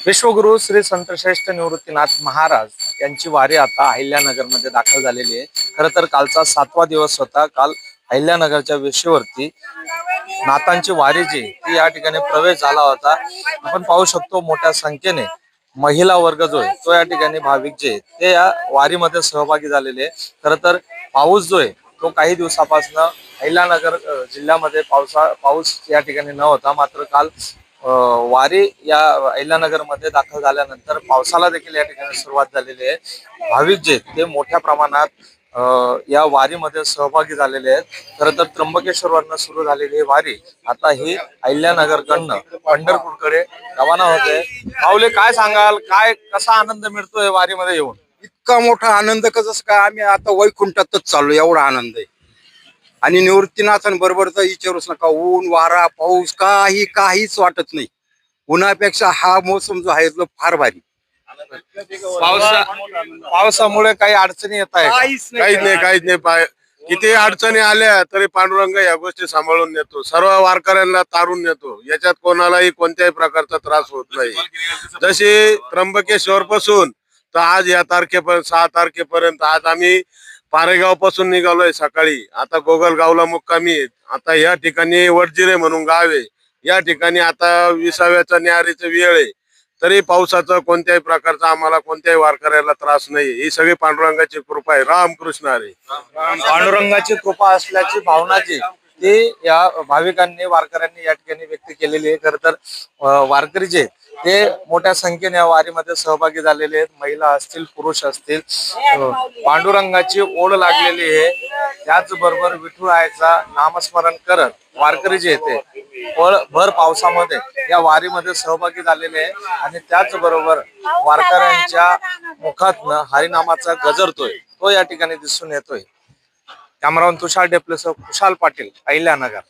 विश्वगुरु श्री संतश्रेष्ठ निवृत्तीनाथ महाराज यांची वारी आता अहिल्यानगरमध्ये दाखल झालेली आहे। खरं तर कालचा 7वा दिवस होता। काल अहिल्यानगरच्या वेशीवरती नाथांची वारी जी ती या ठिकाणी प्रवेश झाला होता। आपण पाहू शकतो मोठ्या संख्येने महिला वर्ग जो आहे तो या ठिकाणी भाविक जे ते या वारीमध्ये सहभागी झालेले आहे। खरं तर पाऊस जो आहे तो काही दिवसापासून अहिल्यानगर जिल्ह्यामध्ये पाऊस या ठिकाणी न होता, मात्र काल वारी या अहिल्यानगर मध्ये दाखल झाल्यानंतर पावसाला देखील या ठिकाणी सुरुवात झालेली आहे। भाविक जे ते मोठ्या प्रमाणात या वारीमध्ये सहभागी झालेले आहेत। खरं तर त्र्यंबकेश्वरवरनं सुरू झालेली ही वारी आता ही अहिल्यानगरकडनं पंढरपूरकडे रवाना होते। पाऊले काय सांगाल, काय कसा आनंद मिळतोय वारीमध्ये येऊन? इतका मोठा आनंद कसं काय, आम्ही आता वैकुंठातच चाललो, एवढा आनंद आहे। आणि निवृत्तीनाथांबरोबर तर विचारूच नका, ऊन वारा पाऊस काहीच वाटत नाही। उन्हापेक्षा हा मोसम जो आहे तो फार भारी। पावसामुळे काही अडचणी येत आहे? काहीच नाही। किती अडचणी आल्या तरी पांडुरंग या गोष्टी सांभाळून नेतो, सर्व वारकऱ्यांना तारून नेतो। याच्यात कोणालाही कोणत्याही प्रकारचा त्रास होत नाही। जशी त्र्यंबकेश्वर पासून तर आज या तारखेपर्यंत 6 तारखेपर्यंत आज आम्ही पारेगाव पासून निघालोय सकाळी। आता गोगलगावला मुक्कामी। आता या ठिकाणी वडजिरे म्हणून गाव आहे, या ठिकाणी आता 20व्याचा न्याहारीची वेळ आहे। तरी पावसाचा कोणत्याही प्रकारचा आम्हाला कोणत्याही वारकऱ्याला त्रास नाही। ही सगळी पांडुरंगाची कृपा आहे। रामकृष्ण हरी। पांडुरंगाची कृपा असल्याची भावना जी ती या भाविकांनी वारकऱ्यांनी या ठिकाणी व्यक्त केलेली आहे। खरं तर वारकरी जे ते मोठ्या संख्येने या वारीमध्ये सहभागी झालेले आहेत। महिला असतील, पुरुष असतील, पांडुरंगाची ओढ लागलेली आहे। त्याचबरोबर विठुरायाचा नामस्मरण करत वारकरी जे ते भर पावसामध्ये या वारीमध्ये सहभागी झालेले आहे। आणि त्याचबरोबर वारकऱ्यांच्या मुखातनं हरिनामाचा गजरतोय तो या ठिकाणी दिसून येतोय। कॅमेरामन तुषार डेप्लेसह खुशाल पाटील, अहिल्यानगर।